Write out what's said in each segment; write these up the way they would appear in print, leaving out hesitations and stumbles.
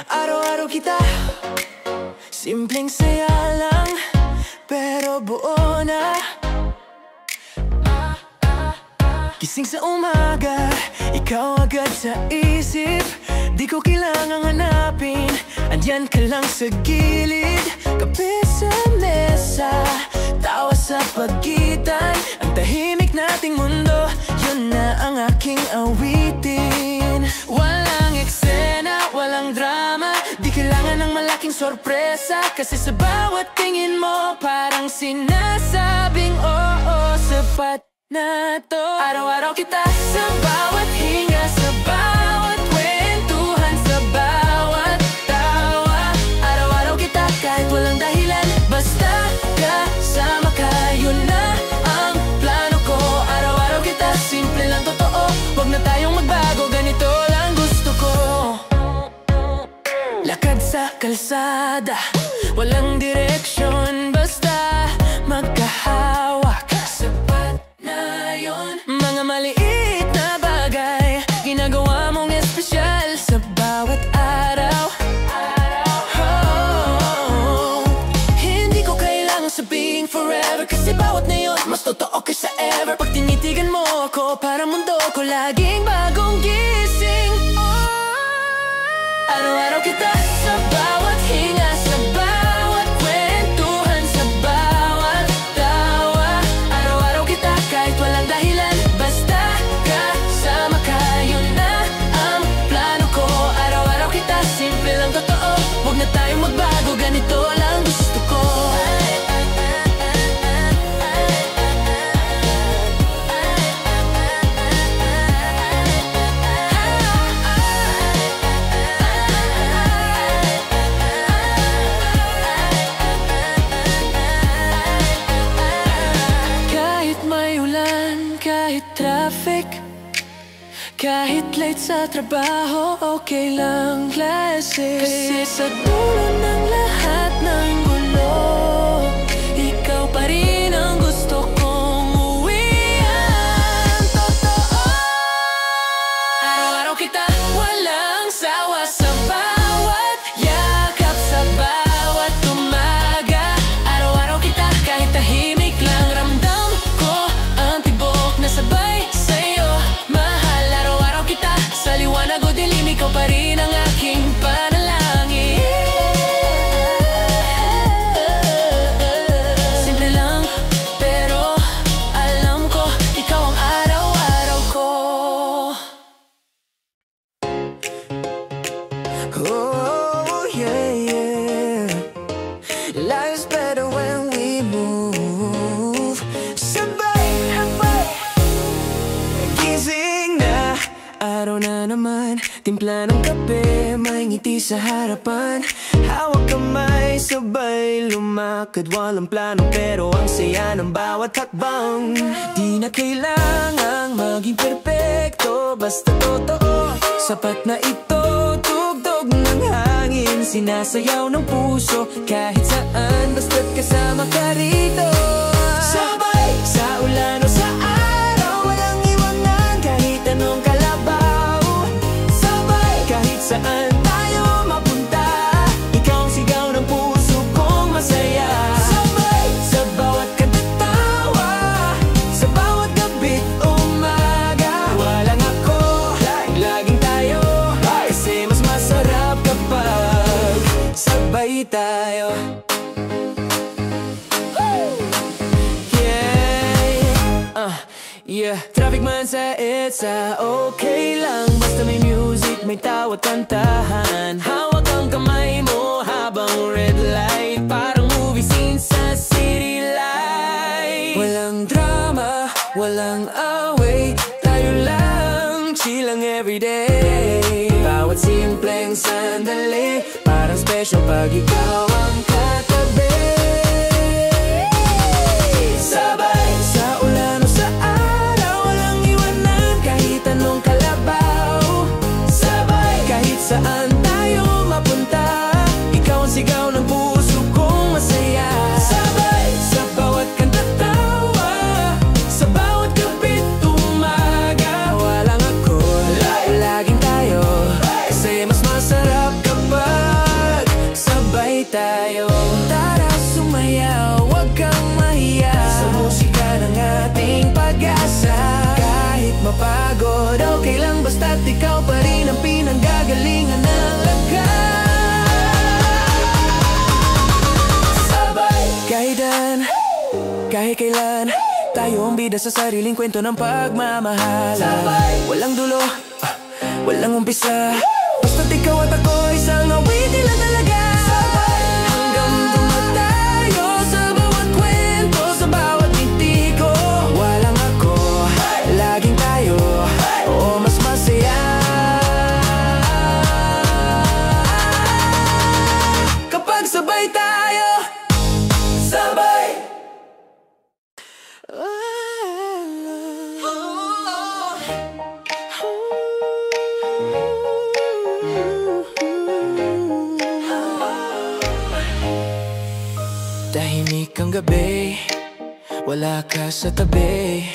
Araw-araw kita, simpleng saya lang, pero buo na. Gising sa umaga, ikaw agad sa isip. Di ko kailangang hanapin, andyan ka lang sa gilid. Kape sa mesa, tawa sa pagitan. Ang tahimik nating mundo, yun na ang aking awitin. Walang eksena, walang drama, di kailangan ng malaking sorpresa. Kasi sa bawat tingin mo, parang sinasabing oo, sapat na to. Araw-araw kita sa bawat hinga, sa bawat kwentuhan, sa bawat tawa. Araw-araw kita kahit walang dahilan, basta kasama ka, yun na ang plano ko. Araw-araw kita, simple lang totoo, wag na tayong magbago, ganito lang gusto ko. Lakad sa kalsada, walang direksyon, basta magkahawak, sapat na yun. Mga maliit na bagay, ginagawa mong espesyal sa bawat araw. Hindi ko kailangan sabihin forever, kasi bawat na yun mas totoo kaysa ever. Pag tinitigan mo ako, para mundo ko laging bagong gising. Araw-araw kita sa bawat hinga, sa bawat kwentuhan, sa bawat tawa. Araw-araw kita kahit walang dahilan, basta kasama ka, yun na ang plano ko. Araw-araw kita, simple lang totoo, wag na tayong magbago, ganito lang gusto ko. Kahit traffic, kahit late sa trabaho, okay lang, classic. Kasi sa dulo ng lahat ng gulo, ikaw pa rin ang gusto kong uwian. Totoo, araw-araw kita, walang sawa, sa bawat yakap, sa bawat umaga. Araw-araw kita, kahit tahimik lang, ramdam ko ang tibok na sabay sa'yo, mahal. Araw-araw kita, sa liwanag o dilim, ikaw pa rin ang aking panalangin. Simple lang, pero alam ko, ikaw ang araw-araw ko. Oh, yeah, yeah. Life's better when we move. Sabay, habay, gising na, araw na naman. Timpla ng kape, may ngiti sa harapan. Hawak kamay, sabay lumakad, walang plano pero ang saya ng bawat hakbang. Di na kailangang maging perpekto, basta totoo, sapat na ito. Tugtog ng hangin, sinasayaw ng puso, kahit saan, basta't kasama ka rito. Sabay, sa ulan o sa araw, walang iwanan kahit anong kalabaw. Sabay, kahit saan tayo mapunta, ikaw ang sigaw ng puso kong masaya. Sabay, sa bawat kantatawa, sa bawat gabi't umaga. Walang ako, laging tayo, kasi mas masarap kapag sabay tayo. Yeah, traffic man sa EDSA, okay lang, basta may music, may tawa't kantahan. Hawak ang kamay mo habang red light, parang movie scene sa city light. Walang drama, walang away, tayo lang, chill lang everyday. Bawat simpleng sandali, parang special pag ikaw ang katabi. Sabay, sa ulan o sa araw, walang iwanan kahit anong kalabaw. Sabay, kahit saan tayo mapunta, ikaw ang sigaw tayo. Tara sumayaw, huwag kang mahiya sa musika ng ating pag-asa. Kahit mapagod, okay lang basta't ikaw pa rin ang pinanggagalingan ng lakas. Sabay, kahit kailan tayo ang bida sa sariling kwento ng pagmamahal. Walang dulo, walang umpisa, basta't ikaw at ako isang awitin lang talaga. Hanggang dumatayo sa bawat kwento, sa bawat ngiti ko. Walang ako, laging tayo, o mas masaya kapag sabay tayo. Sabay. Tahimik ang gabi, wala ka sa tabi,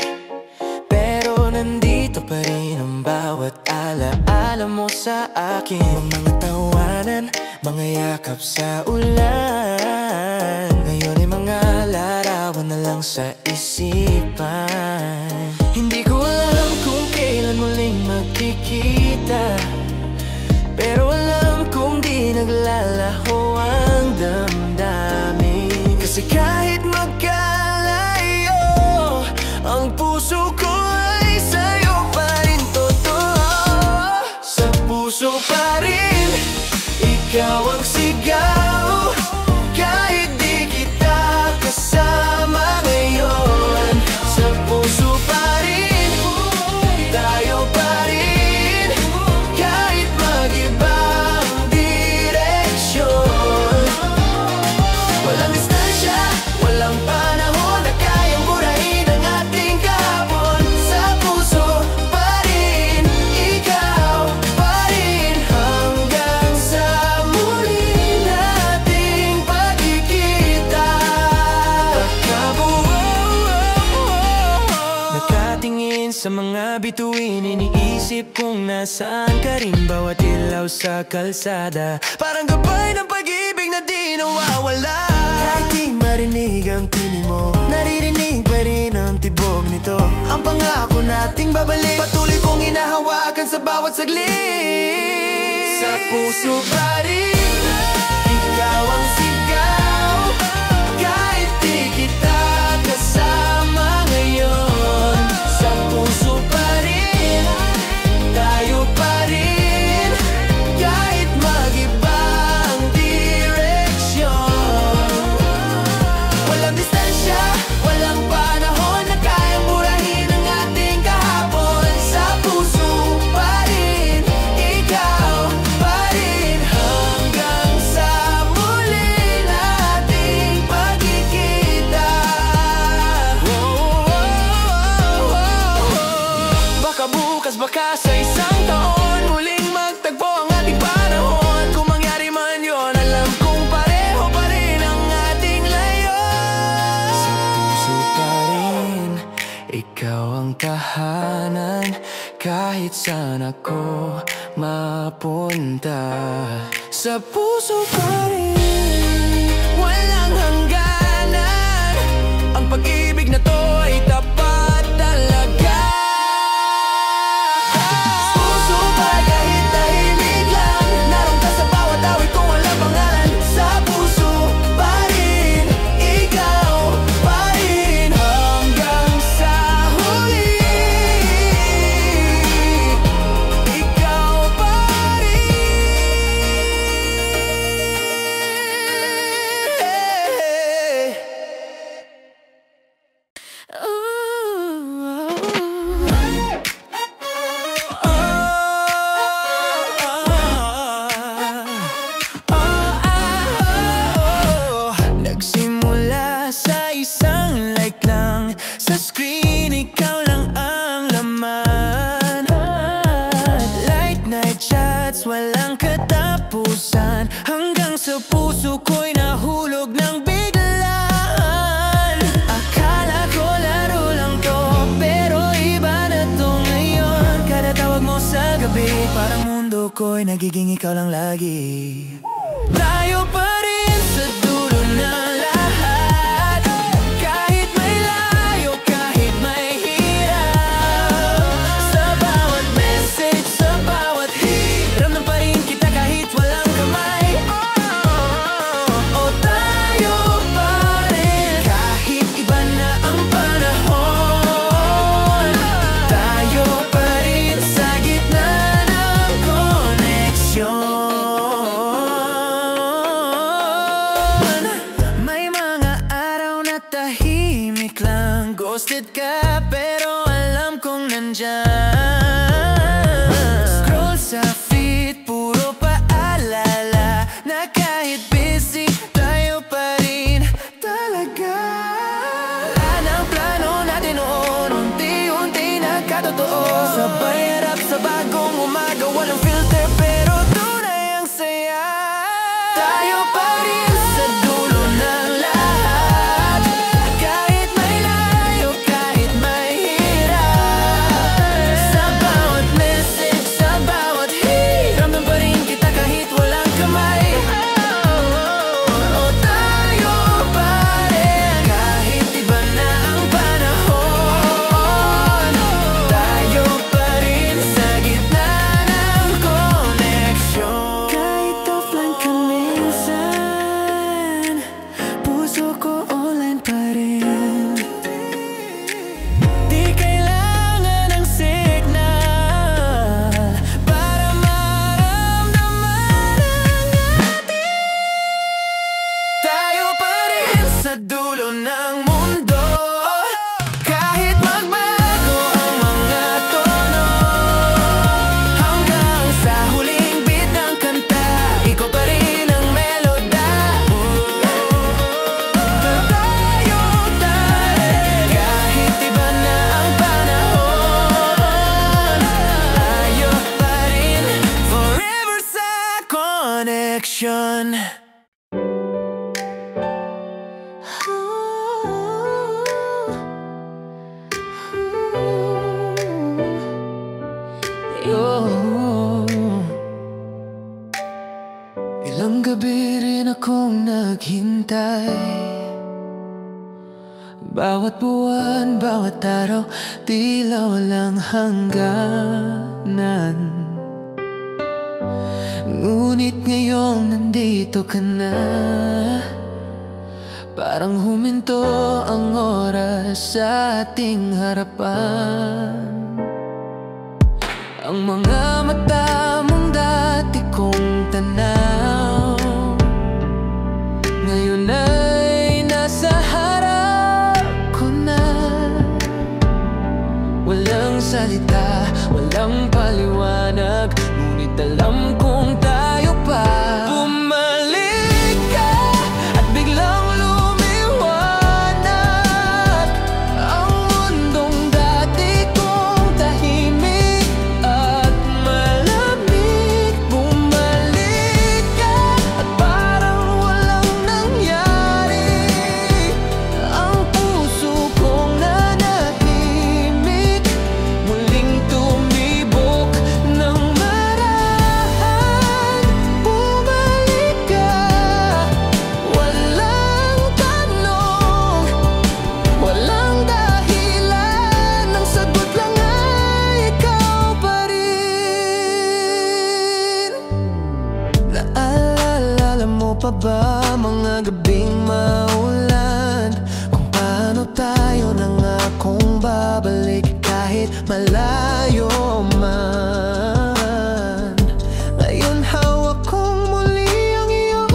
pero nandito pa rin ang bawat alaala mo sa akin. Mga tawanan, mga yakap sa ulan, ngayon ay mga larawan na lang sa isipan. Hindi ko alam kung kailan muling magkikita, pero alam kong di naglalaho ang damdamin. Kasi kahit magkalayo, ang puso ko ay sa'yo pa rin totoo. Sa puso pa rin, ikaw ang sigaw. Kahit di kita kasama ngayon, sa puso pa rin, tayo pa rin. Kahit mag-iba ang direksyon, walang distansya, walang panahon na kayang burahin ang ating kahapon. Sa puso pa rin, ikaw pa rin, hanggang sa muli nating pagkikita. Nakatingin sa mga bituin, iniisip kung nasaan ka rin. Bawat ilaw sa kalsada, parang gabay ng pag-ibig na di nawawala. Kahit di marinig ang tinig mo, naririnig pa rin ang tibok nito. Ang pangako nating babalik, patuloy kong hinahawakan sa bawat saglit. Sa puso pa rin, ikaw ang sigaw. Kahit di kita kasama ngayon, sa puso pa rin, tayo pa rin. Kahit mag-iba ang direksyon, walang distansya, walang panahon na kayang burahin ang ating kahapon. Sa puso pa rin, ikaw pa rin, hanggang sa muli nating pagkikita. Baka bukas, baka sa isang taon, muling magtagpo ang ating panahon. Kung mangyari man yun, alam kong pareho pa rin ang ating layon. Sa puso pa rin, ikaw ang tahanan. Kahit saan ako mapunta, sa puso pa rin, walang hangganan. Ang pag-ibig na to ay tapat talaga. Puso pa kahit tahimik lang, naroon ka sa bawat awit kung walang pangalan. Sa puso pa rin, ikaw pa rin, hanggang sa huli. Ikaw pa Nagsimula sa isang like lang sa screen, ikaw lang ang laman. Late night chats, walang katapusan, hanggang sa puso ko'y nahulog ng biglaan. Akala ko laro lang to, pero iba na to ngayon. Kada tawag mo sa gabi, parang mundo ko'y nagiging ikaw lang lagi. Tayo pa rin Ghosted ka pero alam kong nandyan. Scroll sa feed, puro paalala na kahit busy, tayo pa rin talaga. Wala nang plano natin noon, unti-unti nagkatotoo. Sabay harap sa bagong umaga, walang filter pero tunay ang saya. Tayo pa rin sa dulo ng lahat, kahit may layo, kahit may hirap. Sa bawat message, sa bawat hit, ramdam pa rin kita kahit walang kamay. Oh, tayo pa rin, kahit iba na ang panahon. Tayo pa rin sa gitna ng koneksyon. Kahit offline ka minsan, puso ko online pa rin. Di kailangan ng signal para maramdaman ang atin. Tayo pa rin sa dulo ng mundo, kahit magbago ang mga tono. Hanggang sa huling beat ng kanta, ikaw pa rin ang meloda. Tayo tayo, kahit iba na ang panahon. Tayo pa rin, forever sa connection. Ilang gabi rin akong naghintay, bawat buwan, bawat araw, tila walang hangganan. Ngunit ngayong nandito ka na, parang huminto ang oras sa ating harapan. Ang mga mata mong dati kong tanaw, ngayon ay nasa harap ko na. Walang salita, walang paliwanag, ngunit alam kong tayo pa. Bumalik ka at biglang lumiwanag ang mundong dati kong tahimik at malamig. Bumalik ka at parang walang nangyari, ang puso kong nanahimik, muling tumibok ng marahan. Bumalik ka, walang tanong, walang dahilan, ang sagot lang ay ikaw pa rin. Naalala mo pa ba mga gabing maulan, kung paano tayo nangakong babalik kahit malayo man? Ngayon hawak kong muli ang iyong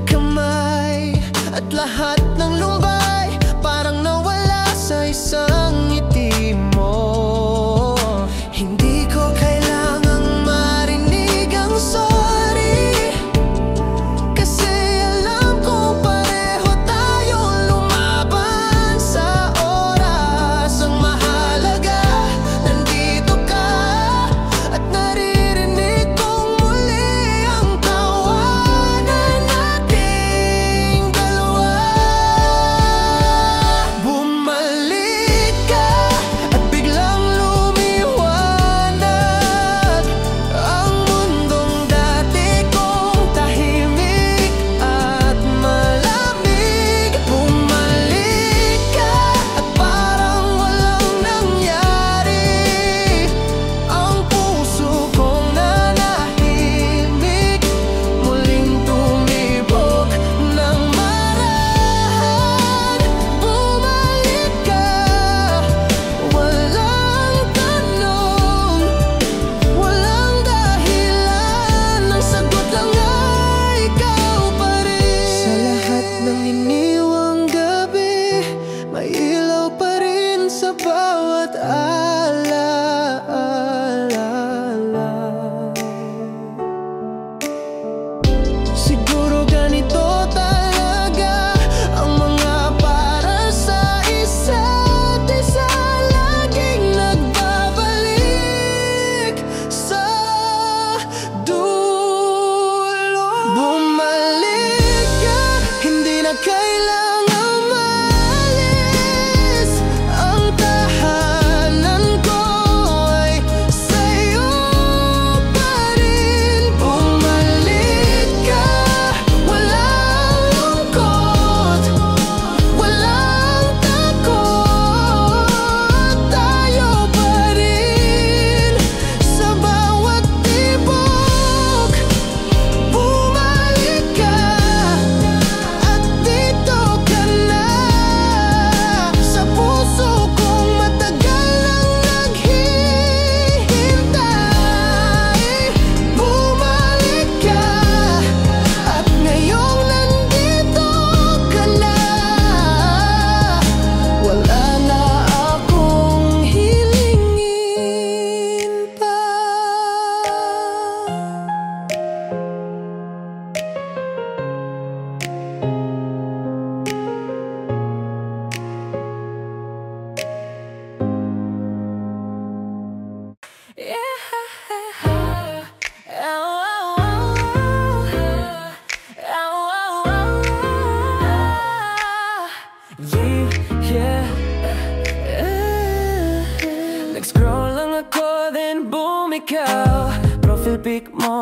kamay, at lahat ng lumbay parang nawala sa isang ngiti mo. Hindi ko kailangang marinig ang sorry, kasi alam ko pareho tayo lumaban sa oras. Ang mahalaga, nandito ka at naririnig kong muli ang tawanan nating dalawa.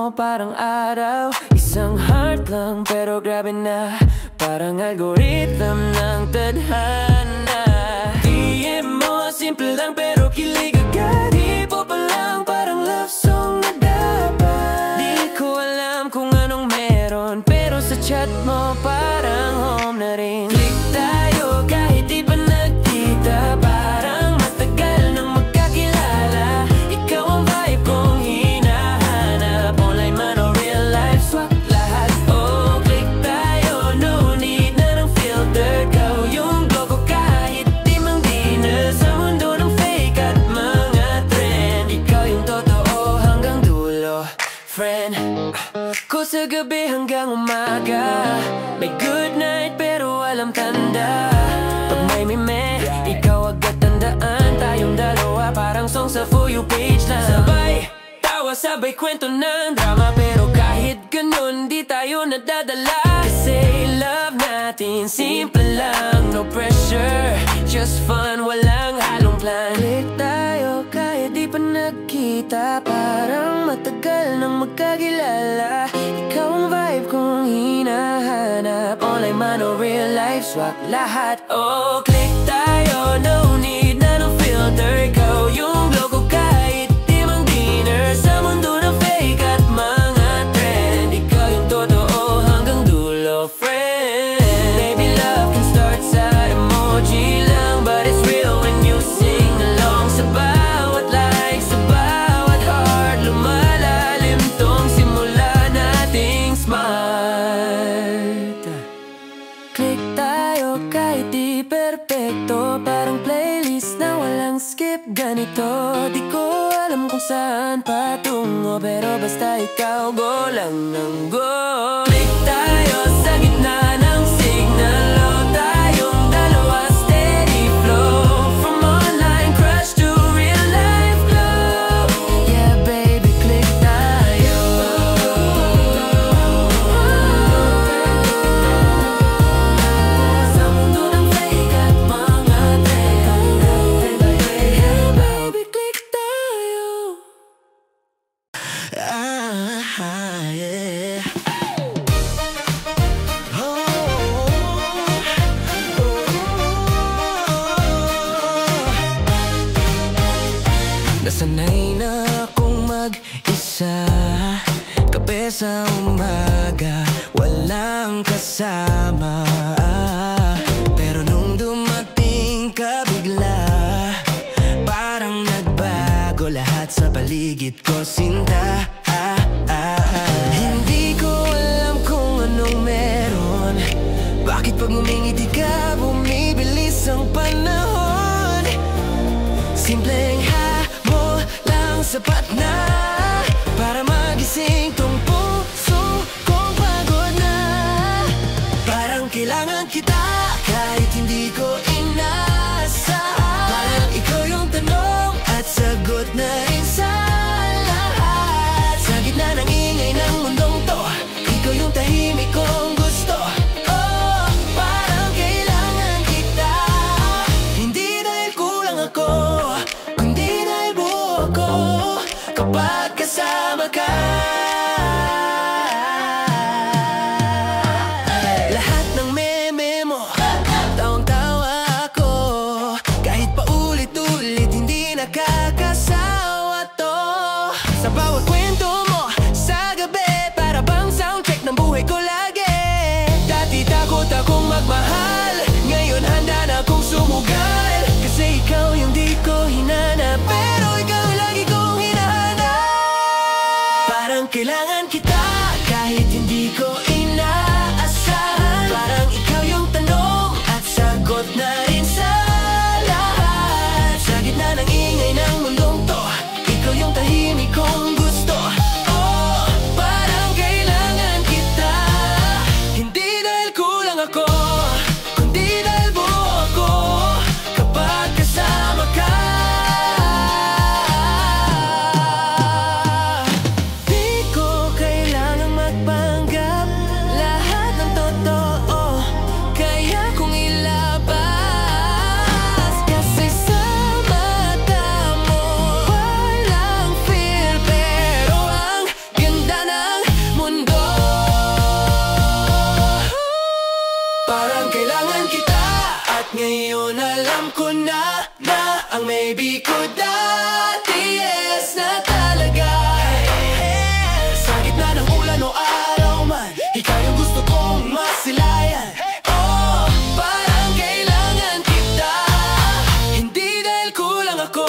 mo parang araw. Isang heart lang pero grabe na, parang algorithm ng tadhana. DM mo simple lang pero kilig agad. Hipo pa lang parang love song na dapat. Di ko alam kung anong meron, pero sa chat mo parang home na rin. Click tayo kahit di pa nagkita, parang matagal nang magkakilala. Ikaw ang vibe kong hinahanap, online man o real life, swak lahat. Oh, click tayo, no need na ng filter. Ikaw yung glow ko kahit di mang dinner sa mundo ng fake at mga trend. Ikaw yung totoo hanggang dulo, friend ko sa gabi hanggang umaga. May good night pero walang tanda. Pag may meme, ikaw agad tandaan. Tayong dalawa parang song sa For You page lang. Sabay tawa, sabay kwento ng drama, pero kahit ganun di tayo nadadala. Kasi love natin simple lang, no pressure, just fun, walang halong plan. Click tayo kahit di pa nagkita, parang matagal nang magkakilala. Ikaw ang vibe kong hinahanap, online man o real life, swak lahat. Oh, click tayo, no need na ng filter. Ikaw yung glow ko kahit di mang dinner sa mundo ng fake at mga trend. Ikaw yung totoo hanggang dulo, friend. Baby, love can start sa emoji lang, but it's real when you sing along. Sa bawat like, sa bawat heart, lumalalim tong simula nating smart. Click tayo kahit di perfecto, parang playlist na walang skip. Ganito, di ko alam kung saan patungo, pero basta ikaw, go lang ng go. Click tayo sa gitna ng signal, oh, tayong dalawa steady flow. From online crush to real life glow. Yeah baby, click tayo. Sa mundo ng fake at mga trend. Yeah baby, click tayo. Yeah. Nasanay na akong mag-isa, kape sa umaga, walang kasama. Pero nung dumating ka bigla, parang nagbago lahat sa paligid ko, sinta. Hindi ko alam kung anong meron, bakit pag ngumingiti ka, bumibilis ang panahon. Simpleng habol lang sapat na para magising tong puso kong pagod na. Parang kailangan kita kahit hindi ko inaasahan. Parang ikaw yung tanong at sagot na rin sa lahat. Sa gitna ng ingay ng mundong to, ikaw yung tahimik kong gusto. Oh, parang kailangan kita, hindi dahil kulang ako, kundi dahil buo ako kapag kasama ka. Lahat ng meme mo Ngayon alam ko na ang maybe ko dati yes na talaga. Sa gitna ng ulan o araw man, ikaw yung gusto kong masilayan. Oh, parang kailangan kita. Hindi dahil kulang ako,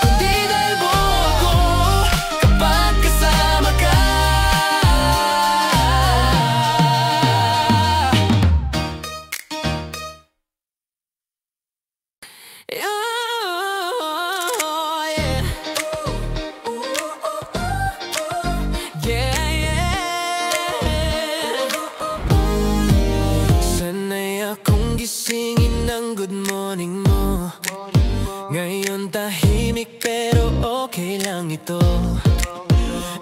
kundi dahil buo ako kapag kasama ka. Sanay akong gisingin ng good morning mo. Ngayon tahimik pero okay lang ito.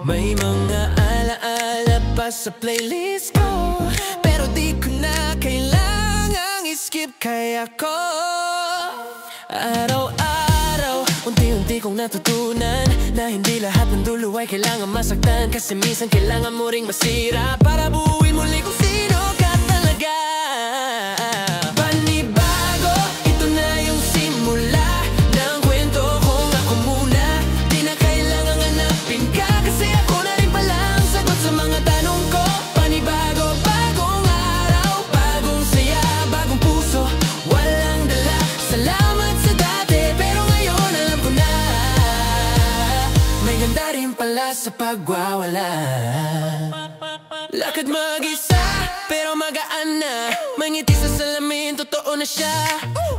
May mga alaala pa sa playlist ko, pero di ko na kailangang i-skip kaya ko. Araw-araw, unti-unti kong natutunan na hindi lahat ng dulo ay kailangan masaktan. Kasi minsan kailangan mo ring masira para buuin muli kung sino ka talaga. Panibago, ito na yung simula ng kwento kong ako muna. Di na kailangang hanapin ka, kasi ako na rin pala ang sagot sa mga tanong ko. Panibago, bagong araw, bagong saya, bagong puso, walang dala. Salamat sa dati, pero ngayon alam ko na may ganda rin pala sa pagwawala. Lakad mag-isa, pero magaan na. May ngiti sa salamin, totoo na siya.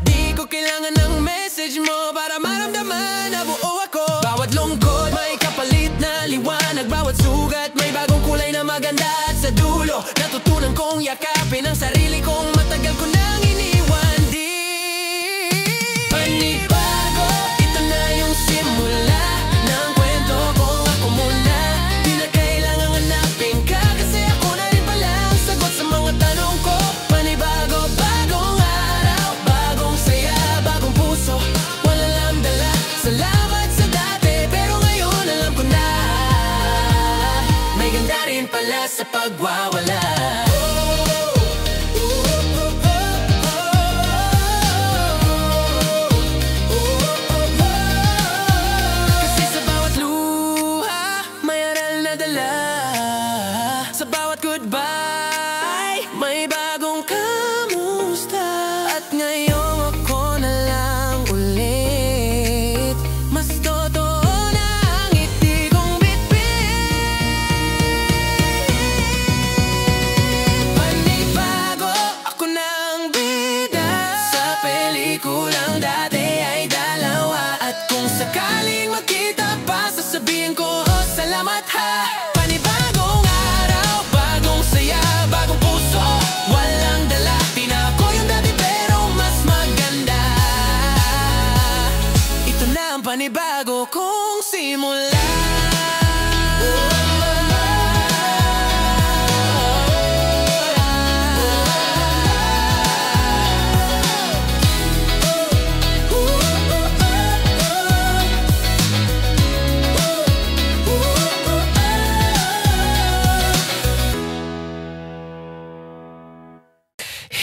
Di ko kailangan ng message mo para maramdaman na buo ako. Bawat lungkot, may kapalit na liwanag. Bawat sugat, may bagong kulay na maganda. At sa dulo, natutunan kong yakapin ang sarili kong matagal ko nang iniwan. Di panibago, ito na yung simula ng kwento kong ako muna. Di na kailangang hanapin ka, kasi ako na rin pala ang sagot sa mga tanong ko. Panibago, bagong araw, bagong saya, bagong puso, wala lang dala. Salamat sa dati, pero ngayon alam ko na may ganda rin pala sa pagwawala. Kasi sa bawat luha, may aral na dala. Sa bawat goodbye, may bagong kamusta. At ngayong ako na lang ulit, mas totoo na ang ngiti kong bitbit. Panibago, ako na ang bida. Sa pelikulang dati ay dalawa. At kung sakaling magkita pa, sasabihin ko, oh, salamat ha. Panibagong araw, bagong saya, bagong puso, walang dala. Di na ako yung dati pero mas maganda. Ito na ang panibago kong simula.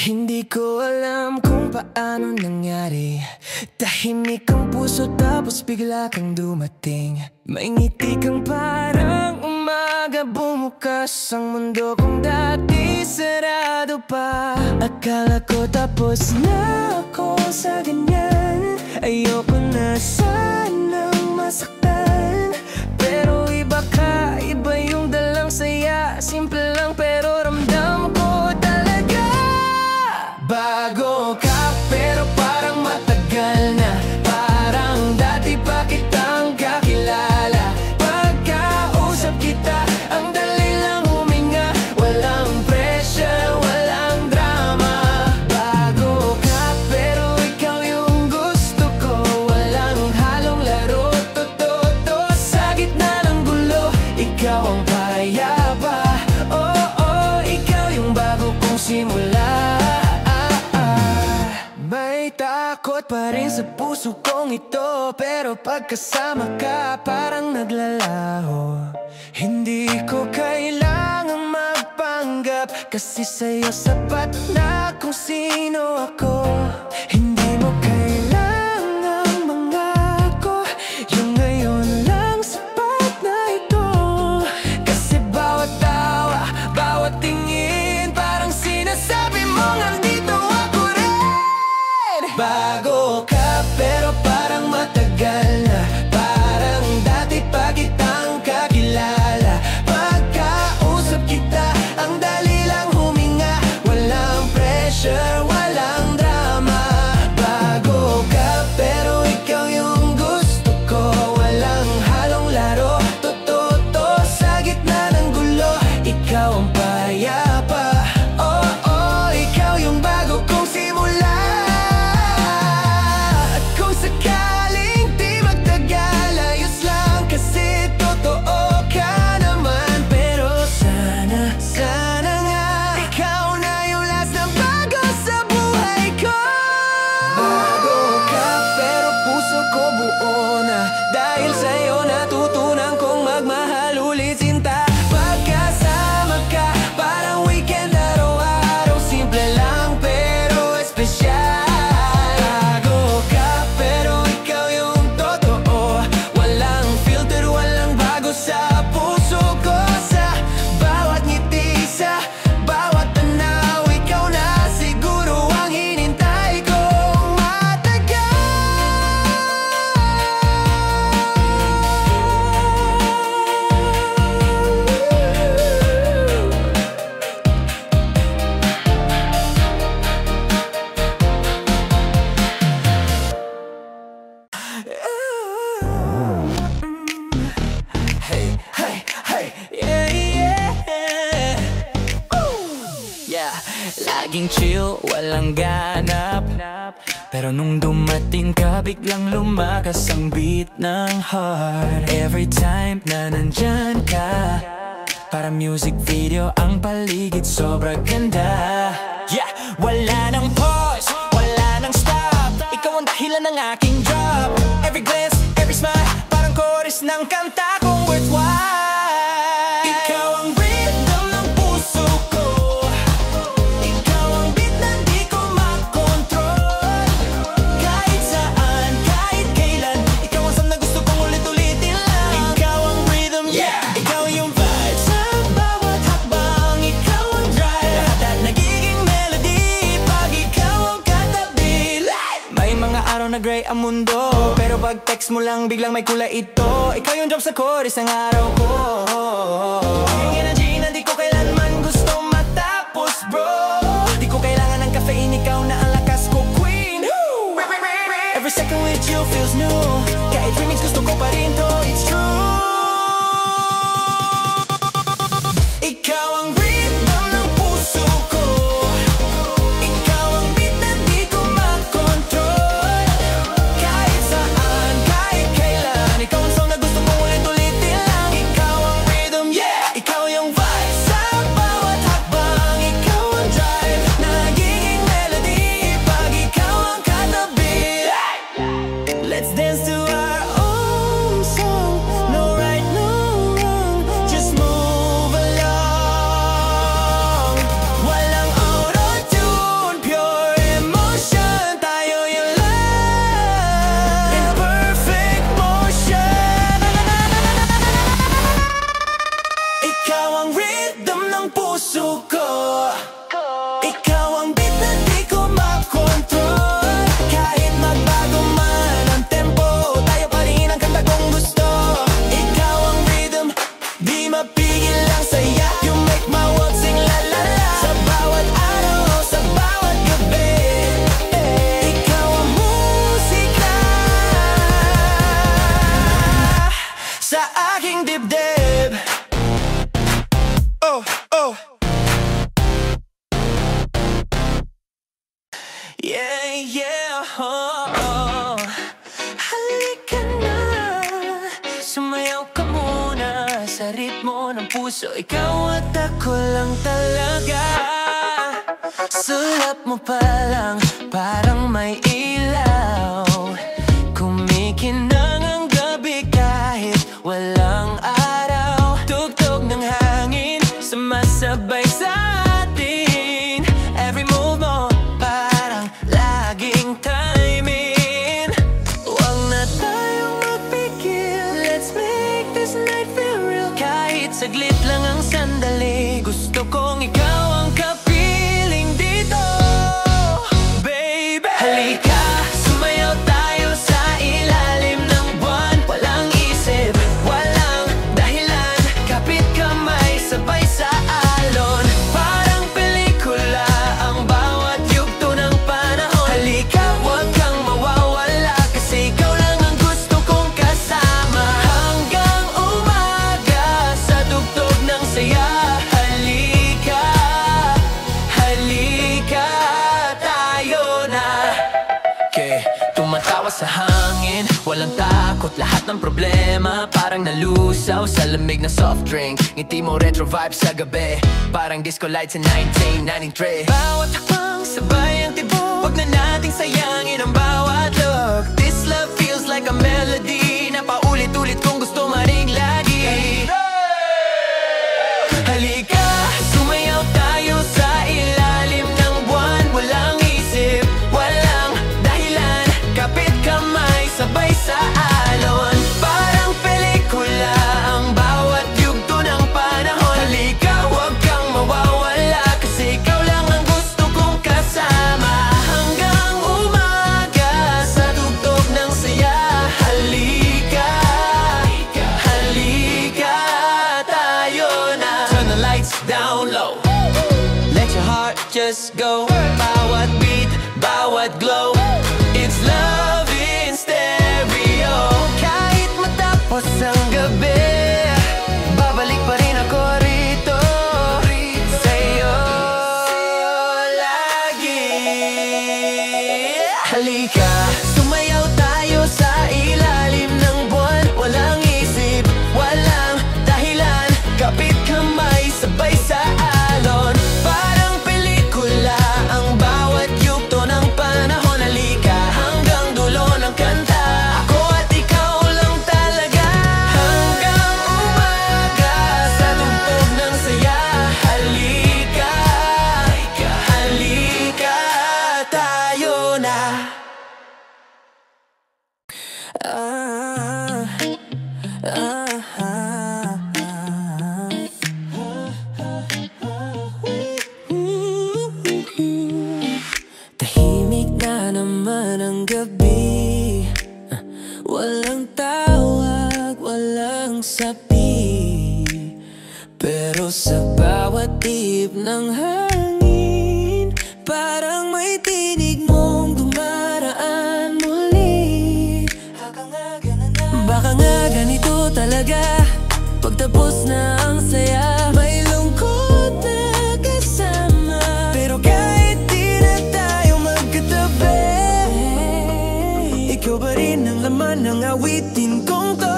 Hindi ko alam kung paano nangyari. Tahimik ang puso tapos bigla kang dumating. May ngiti kang parang umaga, bumukas ang mundo kong dati sarado pa. Akala ko tapos na ako sa ganyan. Ayoko na sanang masaktan, pero iba ka, iba yung dalang saya. Simple lang pero ramdam ko talaga. Bago ka pero parang matagal na. Parang dati pa kitang kakilala. Pagkausap kita, ang dali lang huminga. Walang pressure, walang drama. Bago ka pero ikaw yung gusto ko. Walang halong laro, totoo. Sa gitna ng gulo, ikaw ang payapa. Oh, ikaw yung bago kong simula. May takot pa rin sa puso kong ito, pero pagkasama ka parang naglalaho. Hindi ko kailangang magpa tumanggap, kasi sa'yo sapat na kung sino ako. Hindi mo kailangang mangako, yung ngayon lang sapat na ito. Kasi bawat tawa, bawat tingin, parang sinasabi mong andito ako rin. Bago ka pero parang matagal na, parang dati pa kitang kakilala. Pagkausap kita, ang dali lang huminga, walang pressure, walang drama. Bago ka pero ikaw yung gusto ko, walang halong laro, totoo to sa gitna ng gulo. Ikaw ang payapa, oh oh, ikaw yung bago kong simula. At kung sakaling di magtagal, ayos lang kasi totoo ka naman. Pero sana, sana nga ikaw na yung last na bago sa buhay ko. Bago ka pero puso ko buo na, dahil sa'yo natutunan kong magmahal ulit sinta. Pagkasama ka, parang weekend araw-araw, simple lang pero espesyal. Bago ka pero ikaw yung totoo, walang filter, walang bago sa puso ko. Sa bawat ngiti, sa bawat tanaw, ikaw na siguro ang hinintay kong matagal. Hey, hey, hey, yeah, yeah. Yeah, laging chill, walang ganap, pero nung dumating ka, biglang lumakas ang beat ng heart. Every time na nandyan ka, para music video ang paligid, sobrang ganda. Yeah, wala nang pause, wala nang stop, ikaw ang dahilan ng aking drop. Every glance, every smile, parang chorus ng kanta kong worthwhile. Ikaw ang rhythm ng puso ko, ikaw ang beat na di ko makontrol. Kahit saan, kahit kailan, ikaw ang siyam na gusto kong ulit-ulitin lang. Ikaw ang rhythm, yeah, ikaw yung vibe. Sa bawat hakbang, ikaw ang drive, lahat at nagiging melody pag ikaw ang katabi. May mga araw na gray ang mundo, pero pag text mo lang, biglang may kulay ito. Ikaw yung drop sa chorus ng araw ko. Yung energy na di ko kailanman gusto matapos, bro. Di ko kailangan ng caffeine, ikaw na ang lakas ko, queen. Every second with you feels new, kahit remix gusto ko pa rin to, it's true. Ikaw ang rhythm ng puso ko, ikaw ang beat na di ko makontrol. Kahit saan, kahit kailan, ikaw ang song na gusto kong ulit-ulitin lang. Ikaw ang rhythm, yeah, ikaw yung vibe. Sa bawat hakbang, ikaw ang drive, nagiging melody pag ikaw ang katabi. Let's dance to our own song, no right, no wrong, just move along. Walang auto-tune, pure emotion, tayo yung love in perfect motion. Ikaw ang rhythm ng puso ko, ikaw ang beat na di ko makontrol. Kahit magbago man ang tempo, tayo pa rin ang kanta kong gusto. Ikaw ang rhythm, di mapigil ang saya. You make my world sing la la la. Sa bawat araw, sa bawat gabi, ikaw ang musika sa aking dibdib. Oh, oh. Yeah, yeah, oh, oh. Halika na, sumayaw ka muna sa ritmo ng puso. Ikaw at ako lang talaga. Sulap mo pa lang, parang may ilaw. Kumikinang ang gabi kahit walang araw. Tugtog ng hangin, sumasabay sa Tawa sa hangin, walang takot, lahat ng problema parang nalusaw sa lamig na soft drink. Ngiti mo retro vibes sa gabi, parang disco lights in 1993. Bawat hakbang sabay ang tibok, wag na nating sayangin ang bawat look. This love feels like a melody na paulit-ulit kung gusto maring lagi. Halika, sumayaw tayo sa ilalim ng buwan. Walang isip, walang dahilan, kapit kamay, sabay sa alon. Parang pelikula ang bawat yugto ng panahon. Halika, huwag kang mawawala, kasi ikaw lang ang gusto kong kasama. Hanggang umaga sa tugtog ng saya. Halika, halika tayo na. Turn the lights down low, let your heart just go. Bawat beat, bawat glow, it's love in stereo. Kahit matapos ang gabi, babalik pa rin ako rito sa'yo lagi. Halika, sumayaw tayo sa ilalim ng buwan. Walang isip, walang dahilan, kapit kamay, sabay sa alon. Parang pelikula ang bawat yugto ng panahon. Halika, hanggang dulo ng kanta, ako at ikaw lang talaga. Hanggang umaga sa tugtog ng saya. Halika, halika tayo na. Tahimik na naman ang gabi, walang tawag, walang sabi, pero sa bawat tip ng hangin, parang may tinig mong dumaraan muli. Baka nga ganito talaga, pagtapos na ang saya, may lungkot na kasama. Pero kahit di na tayo magkatabi, ikaw pa rin ang laman ng awitin kong to,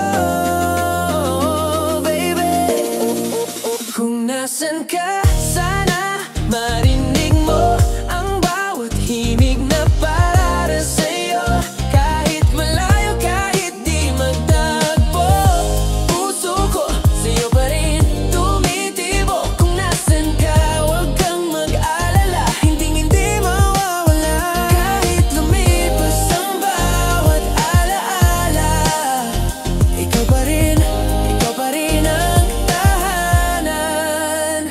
baby. Kung nasan ka, sana marinig mo ang bawat himig na para sa'yo. Kahit malayo, kahit di magtagpo, puso ko sa'yo pa rin tumitibo. Kung nasan ka, huwag kang mag-alala, hindi mawawala. Kahit lumipas ang bawat alaala, ikaw pa rin ang tahanan.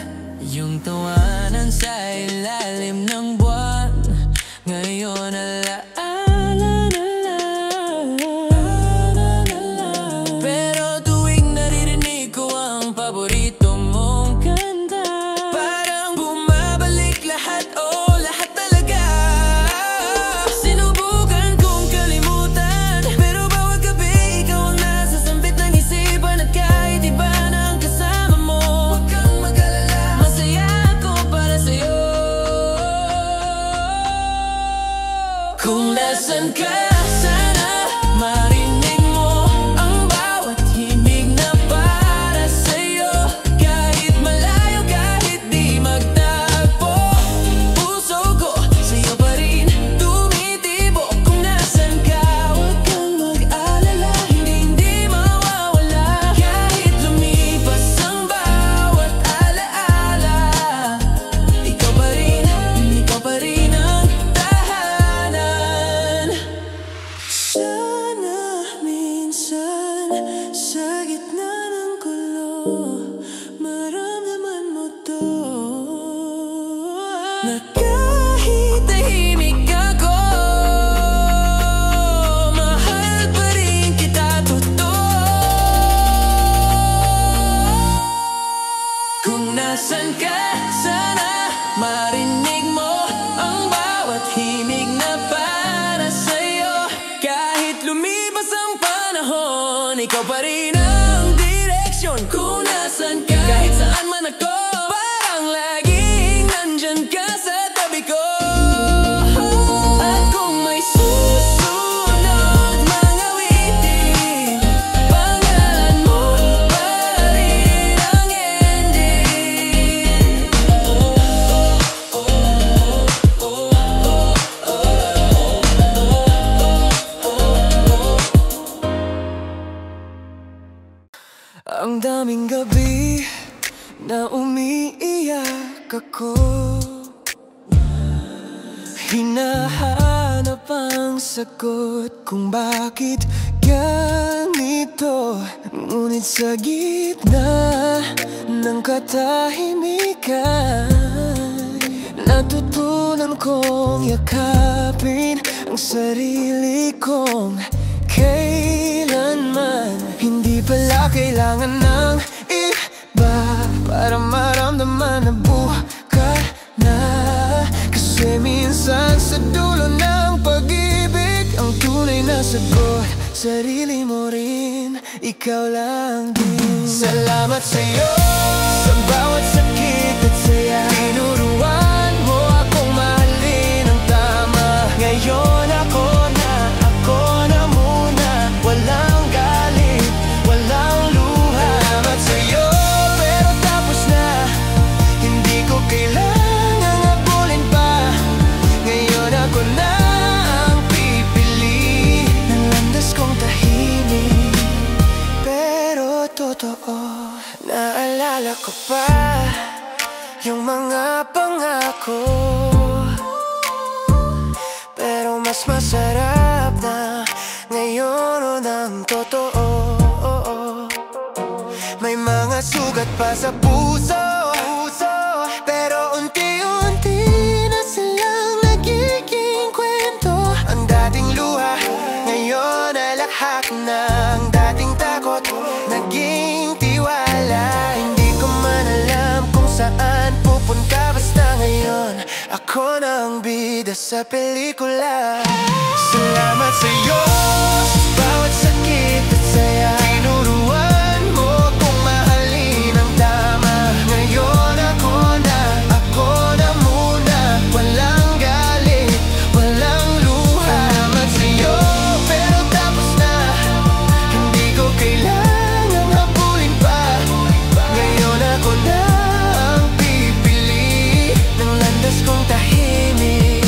Yung tawanan sa ilalim ng buwan, ngayon alaala na lang. Pero tuwing naririnig ko ang paborito mong kanta, parang bumabalik lahat, oh lahat talaga. Sinubukan kong kalimutan, pero bawat gabi ikaw ang nasa sambit ng isipan. At kahit iba na ang kasama mo, huwag kang mag-alala, masaya ako para sa'yo. Kung nasan ka, sana marinig mo ang bawat himig na para sa'yo. Kahit malayo, kahit di magtagpo, puso ko sa'yo pa rin tumitibo. Kung nasan ka, huwag kang mag-alala, hindi mawawala. Kahit lumipas ang bawat alaala, ikaw pa rin ang tahanan. Sana minsan sa gitna ng gulo, maramdaman mo to, na kahit tahimik ako, mahal pa rin kita totoo. Kung nasan ka, sana marinig mo ang bawat himig na para sa'yo. Kahit lumipas ang panahon, ikaw pa rin ang direksyon. Kung nasan ka, kahit saan man ako, parang laging nandyan ka sa tabi ko. At kung may susunod, Hinahanap ang sagot kung bakit ganito. Ngunit sa gitna ng katahimikan, natutunan kong yakapin ang sarili kong kailanman. Hindi pala kailangan ng iba para maramdaman na bukas na. Kasi minsan sa dulo ng pag-ibig, ang tunay na sagot, sarili mo rin, ikaw lang din. Salamat sa'yo sa bawat sakit at saya. Tinuruan mo akong mahalin ang tama. Ngayon ako na muna. Walang galit, walang luha. Salamat sa'yo, pero tapos na. Hindi ko kailangang habulin pa. Ngayon ako na ang pipili ng landas kong tahimik, pero totoo. Naalala ko pa yung mga pangako, pero mas masarap na ngayon ang totoo. May mga sugat pa sa puso, pero unti-unti na silang nagiging kwento. Ang dating luha ngayon ay lahat na. Ang dating takot naging tiwala. Hindi ko man alam kung saan pupunta, basta ngayon ako na ang bida sa pelikula. Salamat sa'yo sa bawat sakit at saya. Tinuruan mo kung mahalin ang tama. Ngayon ako na muna. Walang galit, walang luha. Salamat sa'yo, pero tapos na. Hindi ko kailangang habulin pa. Ngayon ako na ang pipili ng landas kong tahimik,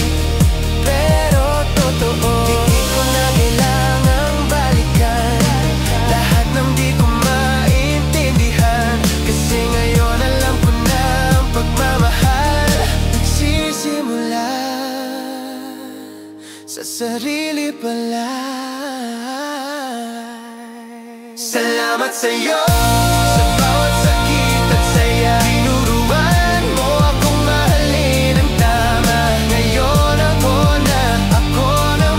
pero totoo. Di ko na kailangang balikan lahat ng di ko maintindihan. Kasi ngayon alam ko na ang pagmamahal nagsisimula sa sarili pala. Salamat sa'yo sa bawat sakit at saya. Tinuruan mo akong mahalin ang tama. Ngayon ako na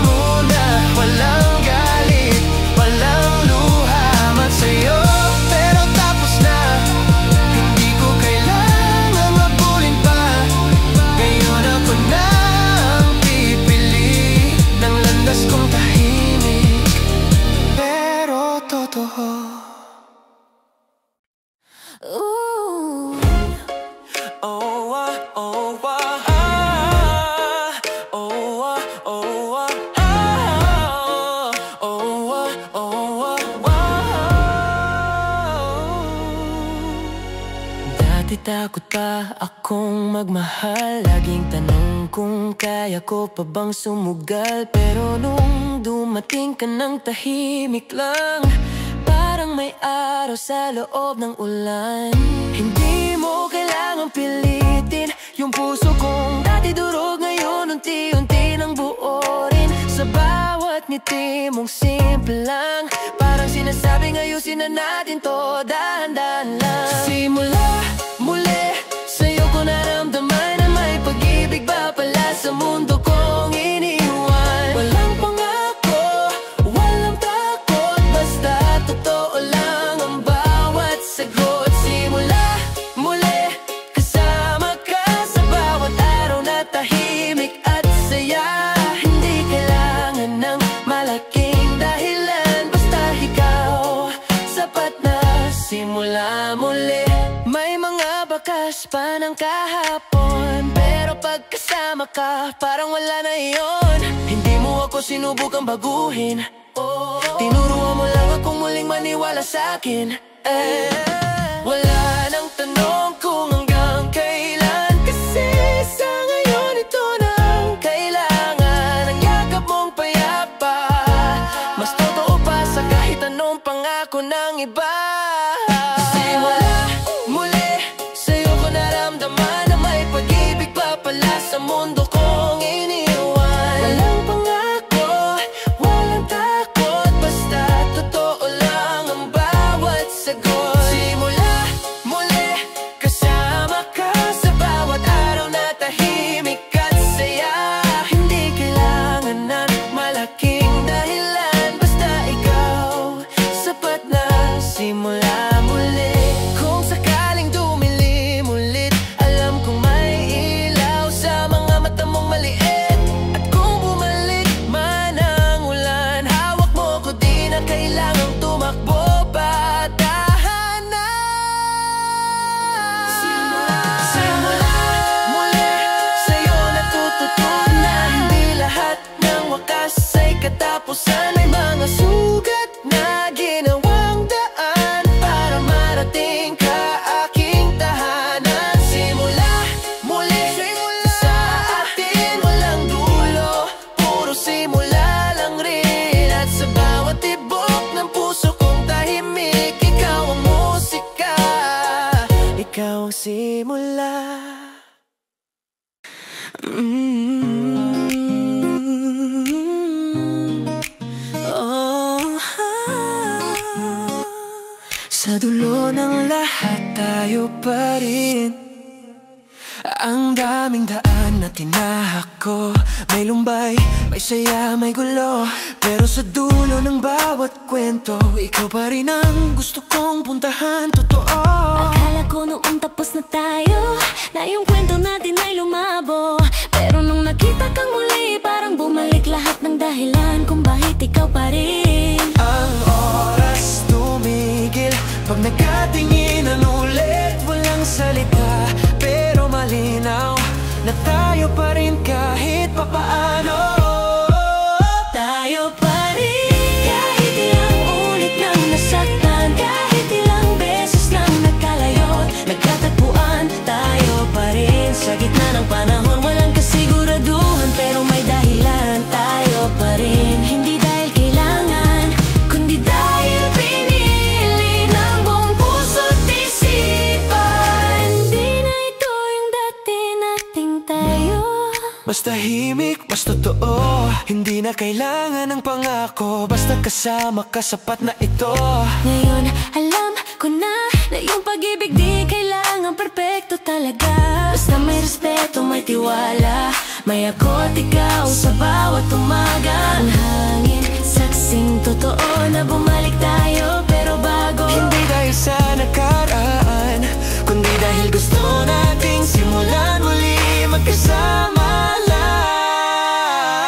muna. Walang galit, walang luha. Salamat sa'yo, pero tapos na. Hindi ko kailangang habulin pa. Ngayon ako na ang pipili ng landas kong tahimik, pero totoo. Ooh. Oh, oh, oh, ah. Oh, oh, oh, ah. Oh, oh, oh, dati takot pa akong magmahal. Laging tanong kung kaya ko pa bang sumugal. Pero nung dumating ka ng tahimik lang, parang may araw sa loob ng ulan. Hindi mo kailangang pilitin yung puso kong dati durog, ngayon unti-unti nang buorin. Sa bawat ngiti mong simple lang, parang sinasabing ayusin na natin to, dahan-dahan lang. Simula muli, sa'yo ko naramdaman na may pag-ibig ba pala sa mundo kong iniwan. Walang pangako, walang takot, basta totoo lang ang bawat sagot. Simula muli, kasama ka sa bawat araw na tahimik at saya. Hindi kailangan ng malaking dahilan, basta ikaw sapat na. Simula muli, may mga bakas pa ng kahapon, pero pagkasama ka, parang wala na iyon. Hindi mo ako sinubukang baguhin, tinuruan mo lang akong muling maniwala sa'kin. Wala nang tanong kung hanggang kailan, kasi sa ngayon ito na ang kailangan. Ang yakap mong payapa, mas totoo pa sa kahit anong pangako ng iba. Simula muli, sa'yo ko naramdaman na may pag-ibig pa pala sa mundo kong iniwan. Oh, sa dulo ng lahat tayo pa rin. Ang daming daan na tinahak ko, may lumbay, may saya, may gulo. Pero sa dulo ng bawat kwento, ikaw pa rin ang gusto kong puntahan, totoo. Akala ko noong tapos na tayo, na yung kwento natin ay lumabo. Pero nung nakita kang muli, parang bumalik lahat ng dahilan kung bakit ikaw pa rin. Ang oras tumigil pag nagkatinginan ulit, walang salita, pero malinaw na tayo pa rin kahit papaano. Tayo pa rin, kahit ilang ulit nang nasaktan, kahit ilang beses nang nagkalayot, nagkatagpuan. Tayo pa rin sa gitna ng panahon, walang kasiguraduhan, pero may dahilan. Tayo pa rin, hindi dahil kailangan, kundi dahil pinili ng buong puso't isipan. Di na ito yung dati nating tayo. Mas tahimik, mas totoo, hindi na kailangan ng pangako, basta kasama ka sapat na ito. Ngayon alam ko na yung pag-ibig di kailangan perpekto talaga. Basta may respeto, may tiwala, may ako at ikaw sa bawat umaga. Ang hangin, saksing totoo na bumalik tayo, pero bago. Hindi dahil sa nakaraan, kundi dahil gusto nating simulan muli, magkasama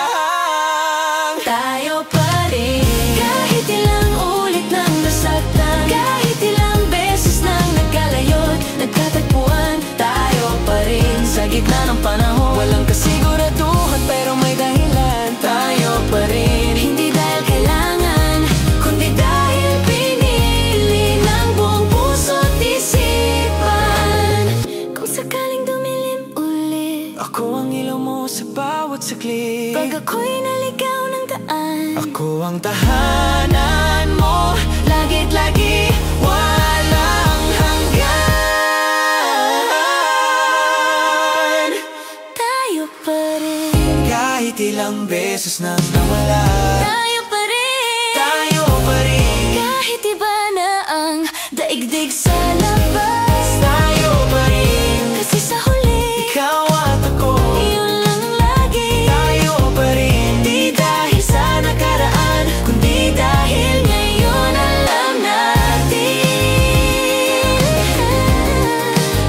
lang. Tayo pa rin, kahit ilang ulit nang nasaktan, kahit ilang beses nang nagkalayot, nagkatagpuan. Tayo pa rin sa gitna ng panahon, Walang kasiguraduhan pero may dahilan. tayo pa rin, hindi dahil kailangan, kundi dahil pinili ng buong puso't isipan. Kung sakaling dumilim ulit, Ako ang ilaw mo sa bawat saglit, pag ako'y naligaw ng daan, ako ang tahanan mo, lagit lagi, walang hanggan. tayo pa rin, Kahit ilang beses nang nawala, tayo pa rin, tayo pa rin. kahit iba na ang daigdig sa labas, Tayo pa rin, kasi sa huli, ikaw at ako. yun lang lagi. Tayo pa rin, di dahil sa nakaraan, kundi dahil ngayon alam natin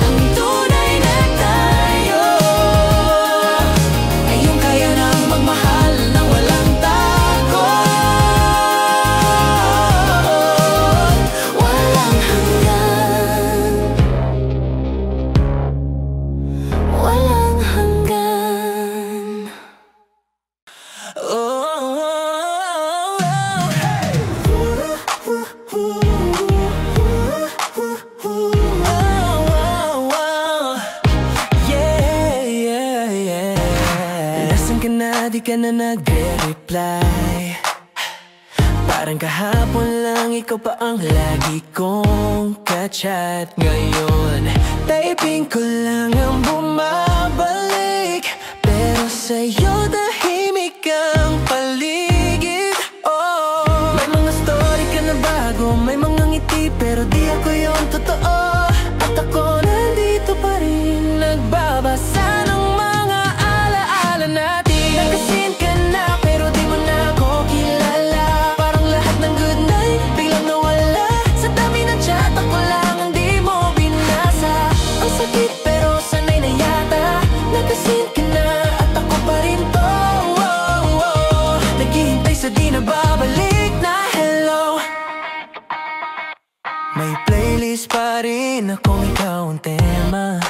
Ang tunay na tayo ay yung kaya nang magmahal nang walang takot. walang hanggan, walang hanggan. Nasaan ka na, di ka na nagre-reply. Parang kahapon lang, ikaw pa ang lagi kong ka-chat. Ngayon, typing ko lang ang bumabalik, pero sa'yo tahimik ang paligid. Oh, may mga story ka na bago, may mga ngiti, pero di ako yung totoo. At ako nandito pa rin, nagbabasa ng mga alaala natin. Nagkasin ka na, pero di mo na ako kilala. Parang lahat ng good night biglang nawala. Sa dami ng chat, ako lang ang di mo binasa. Ang sakit pero sanay na yata. Nagkasin ka na at ako pa rin to. Naghihintay sa di na babalik na hello. May playlist pa rin akong ikaw ang tema.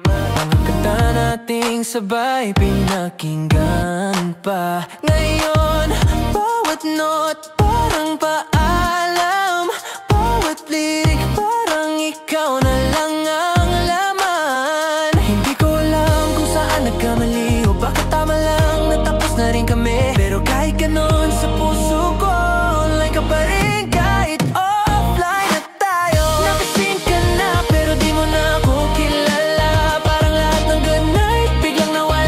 Mga kanta nating sabay pinakinggan pa. Ngayon, bawat note parang paalam, bawat lirik parang ikaw na lang ang laman. Hindi ko alam kung saan nagkamali o bakit tama lang natapos na rin kami. Pero kahit ganon sa puso ko, online ka pa rin kahit offline na tayo. Nakasin ka na pero di mo na ako kilala. Parang lahat ng good night biglang nawala.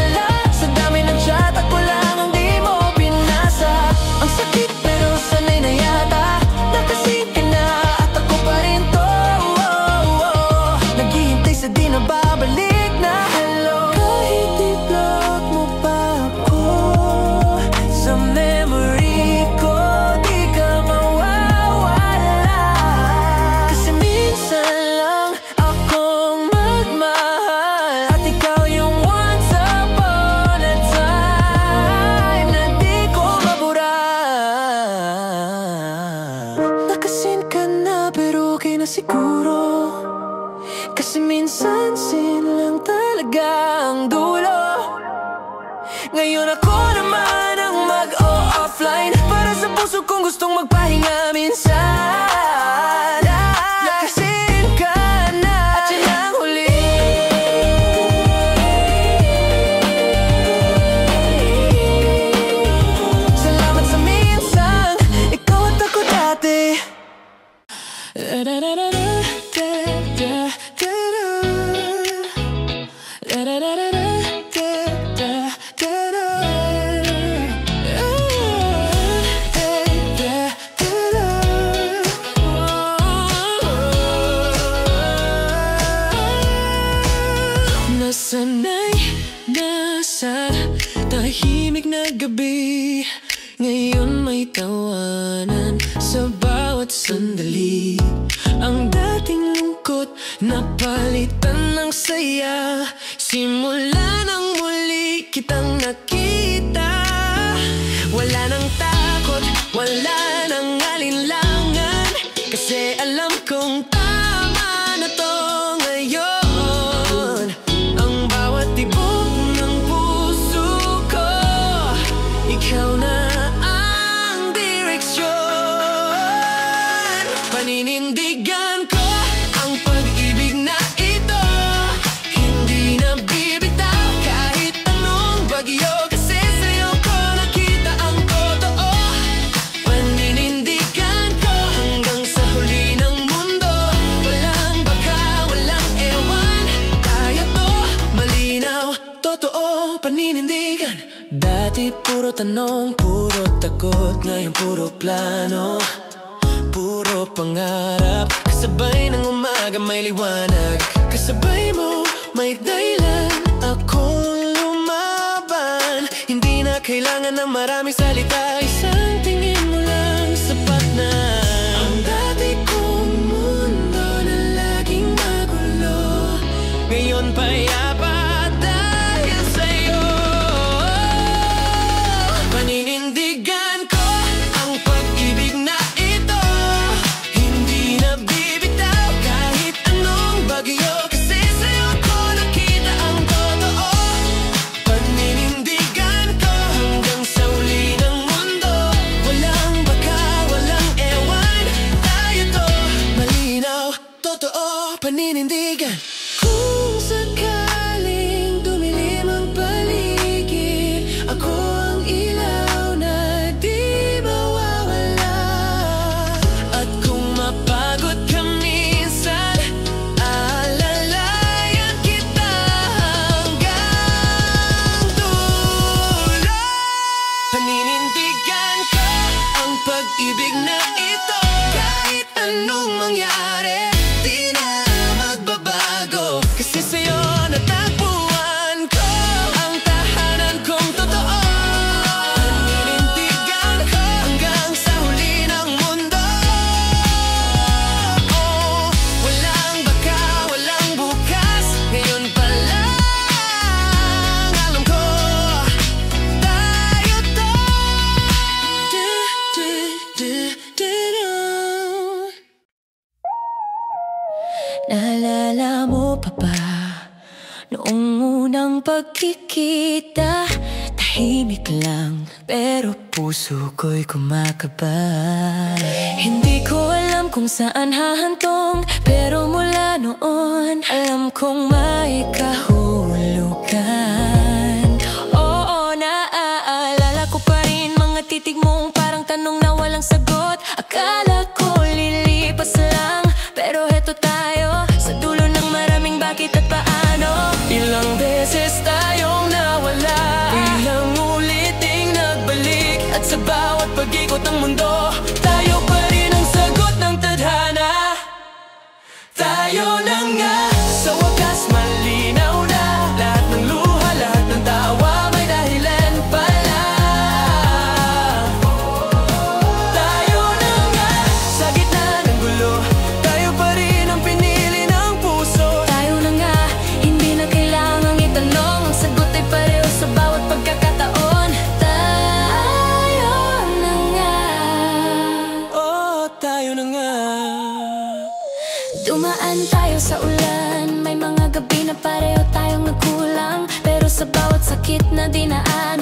Ngayon ako naman ang mag-o-offline para sa puso kong gustong magpahinga minsan. Lakasin ka na at yan ang huli. Salamat sa minsan, ikaw at ako dati. Nasanay na sa tahimik na gabi, ngayon may tawanan sa bawat sandali. Ang dating lungkot napalitan ng saya, simula nang muli kitang nakita. Wala nang takot, wala nang alinlangan, kasi alam kong tama na to ngayon. Ang bawat tibok ng puso ko, ikaw na ang direksyon. Paninindigan ko ang pag-ibig na ito, hindi na bibitaw kahit anong bagyo, kasi sa'yo ko nakita ang totoo. Paninindigan ko hanggang sa huli ng mundo, walang baka, walang ewan, kaya to, malinaw, totoo, paninindigan. Dati puro tanong, puro takot, ngayon puro plano, puro pangarap. Kasabay ng umaga may liwanag, kasabay mo may dahilan akong lumaban. Hindi na kailangan ng maraming salita, isang tingin mo lang sapat na. Ang dati kong mundo na laging magulo, ngayon payapa dahil sa'yo. Paninindigan ko ang pag-ibig na ito, hindi na bibitaw kahit anong bagyo, kasi sa'yo ko nakita ang totoo. Paninindigan ko hanggang sa huli ng mundo, walang baka, walang ewan, tayo to, malinaw, totoo, paninindigan. Kung sakaling dumilim ang paligid, ako ang ilaw na di mawawala. At kung mapagod ka minsan, alalayan kita hanggang dulo. Paninindigan ko ang pag-ibig na ito, kahit anong mangyari, di na magbabago, kasi sa'yo natagpuan ko ang tahanan kong totoo. Paninindigan ko hanggang sa huli ng mundo. Oh, walang baka, walang bukas, ngayon pa lang alam ko, tayo to. Naalala mo pa ba noong unang pagkikita? Tahimik lang pero puso ko'y kumakaba. Hindi ko alam kung saan hahantong, pero mula noon alam kong may kahulugan. Oo, naaalala ko pa rin mga titig mong parang tanong na walang sagot. Akala ko lilipas lang, pero heto tayo sa dulo ng maraming bakit at paano. Ilang beses tayong nawala, ilang uliting nagbalik, at sa bawat pag-ikot ng mundo, tayo pa rin ang sagot ng tadhana. Tayo na nga, sa wakas malinaw na, lahat ng luha, lahat ng tawa may dahilan pala. Tayo na nga, sa gitna ng gulo, tayo pa rin ang pinili ng puso. Tayo na nga, hindi na kailangang itanong, ang sagot ay pareho sa bawat pagkakataon. Tayo na nga. Oh, tayo na nga. Dumaan tayo sa ulan, may mga gabi na pareho tayong nagkulang, pero sa bawat sakit na dinaan,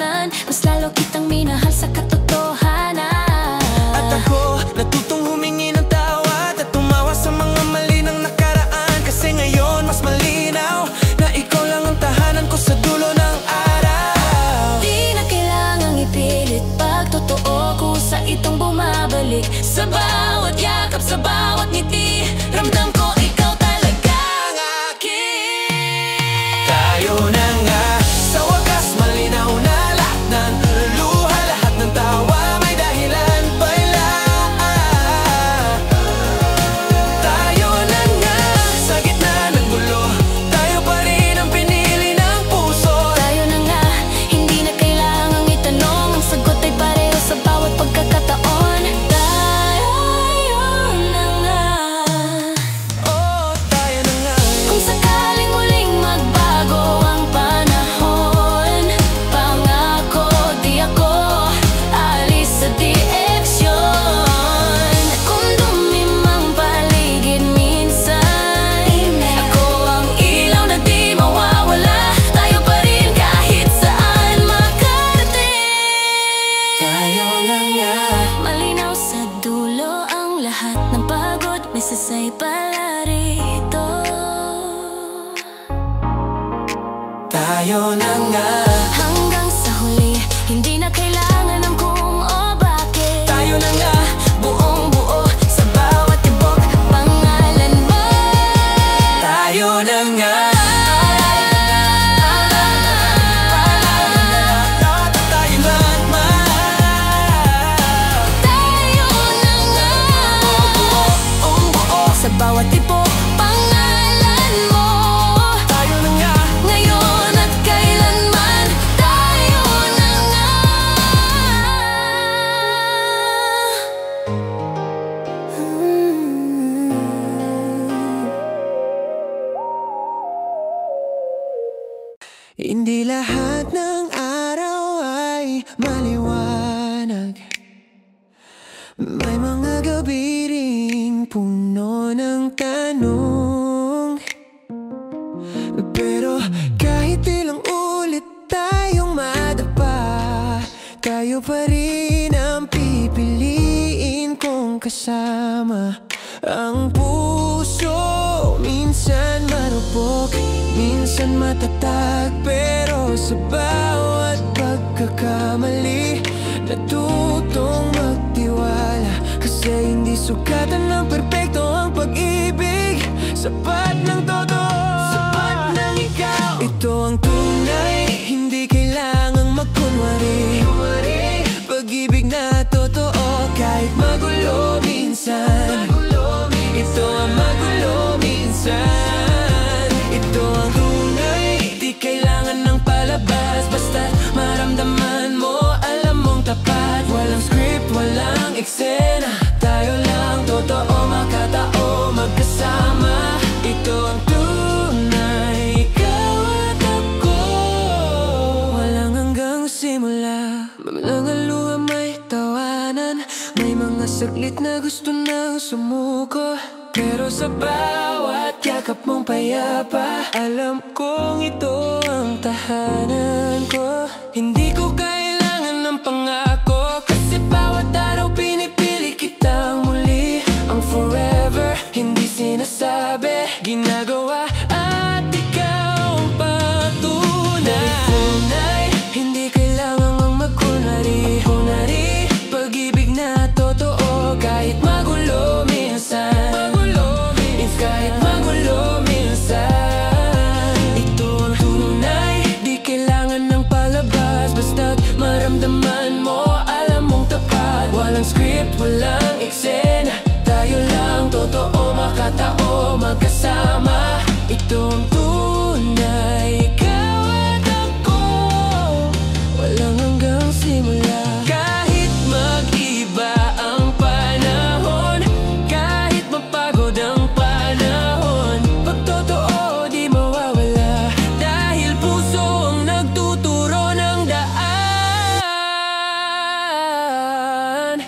maliwanag. May mga gabi ring puno ng tanong, pero kahit ilang ulit tayong madapa, tayo pa rin ang pipiliin kong kasama. Ang puso minsan marupok, minsan matatag, pero sa bawat pagkakamali natutong magtiwala. Kasi hindi sukatan ng perpekto ang pag-ibig, sapat ng totoo, sapat ng ikaw. Ito ang tunay, hindi kailangang magkunwari. Pag-ibig na totoo kahit magulo minsan. Ito ang magulo minsan. Ito ang tunay, di kailangan ng palabas, basta maramdaman mo, alam mong tapat. Walang script, walang eksena, tayo lang totoo, makatao, magkasama. Ito ang tunay, ikaw at ako. Walang hanggang simula, mga luha may tawanan, may mga saglit na gusto nang sumuko, pero sa bawat yakap mong payapa, alam kong ito ang tahanan ko. Hindi ko kailangan ng pangako, kasi bawat araw pinipili kitang muli. Ang forever, hindi sinasabi, ginagawa, at ikaw ang patunay. Hindi kailangan ang magkunwari, pag-ibig na totoo kahit magulo minsan. Kahit magulo minsan. Ito ang tunay, di kailangan ng palabas, basta't maramdaman mo, alam mong tapat. Walang script, walang eksena, tayo lang totoo, makatao, magkasama. Ito ang tunay, ikaw at ako. Walang hanggang simula, kahit mag-iba ang panahon, kahit mapagod ang panahon, pag totoo di mawawala, dahil puso ang nagtuturo ng daan.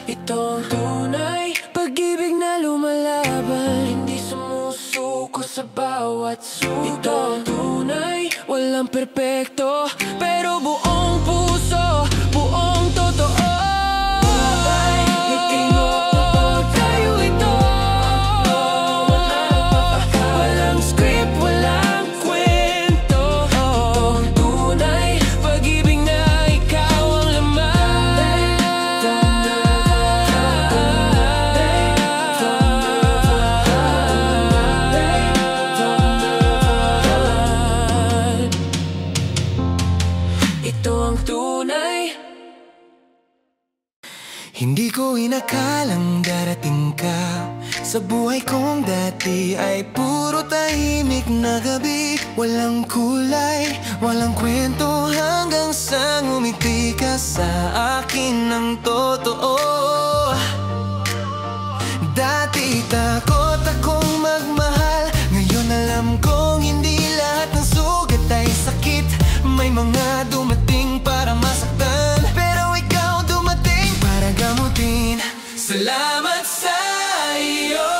Ito ang tunay, pag-ibig na lumalaban, hindi sumusuko sa bawat sulok. Ito ang tunay, walang perpekto, pero buong puso, buong totoo. Tayo ito, walang script, walang kwento. Ito ang tunay, pag-ibig na ikaw ang laman. Ito ang tunay. Hindi ko inakalang darating ka sa buhay kong dati, ay puro tahimik na gabi, walang kulay, walang kwento, hanggang sa ngumiti ka sa akin ng totoo. Dati takot akong magmahal, ngayon alam kong hindi lahat ng sugat ay sakit. May mga dumating para masaktan, pero ikaw dumating para gamutin. Salamat sa iyo,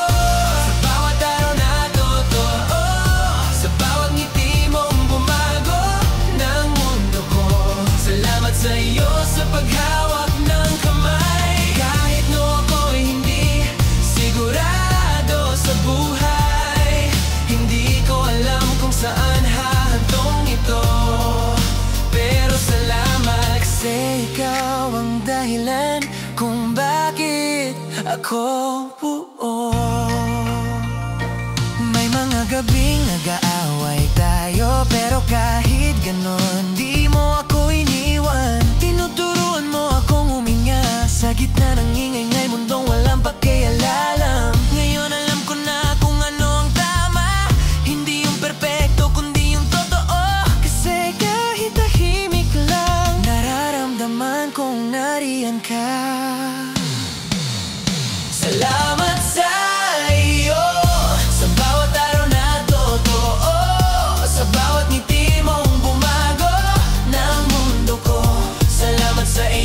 sa bawat araw na totoo, sa bawat ngiti mong bumago ng mundo ko. Salamat sa iyo sa paghawak ng kamay, kahit no ako'y hindi sigurado sa buhay. Hindi ko alam kung saan hahantong ito, pero salamat kasi ikaw ang dahilan kung bakit ako buo. May mga gabing nag-aaway tayo, pero kahit ganon di mo ako iniwan. Tinuturuan mo akong huminga sa gitna ng ingay-ngay mundong walang pakialalam. Ngayon alam ko na kung ano ang tama, hindi yung perpekto kundi yung totoo. Kasi kahit tahimik lang, nararamdaman kong nariyan ka. Salamat sa iyo, sa bawat araw na totoo, sa bawat ngiti mong bumago ng mundo ko. Salamat sa iyo.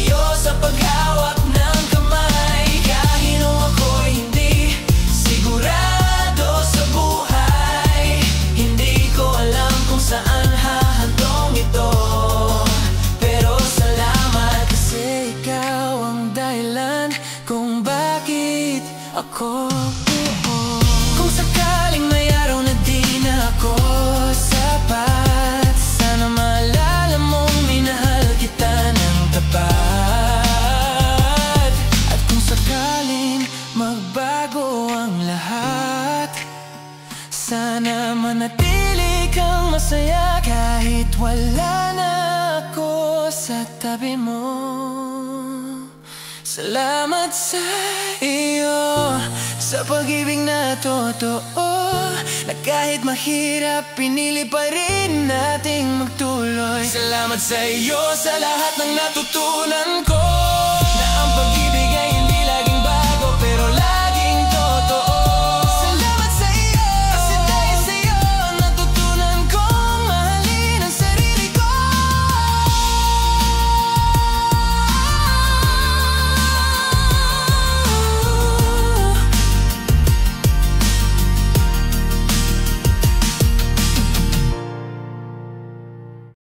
tabi mo. Salamat sa iyo, sa pag-ibig na totoo, na kahit mahirap, pinili pa rin nating magtuloy. Salamat sa iyo, sa lahat ng natutunan ko, na ang pag-ibig ay hindi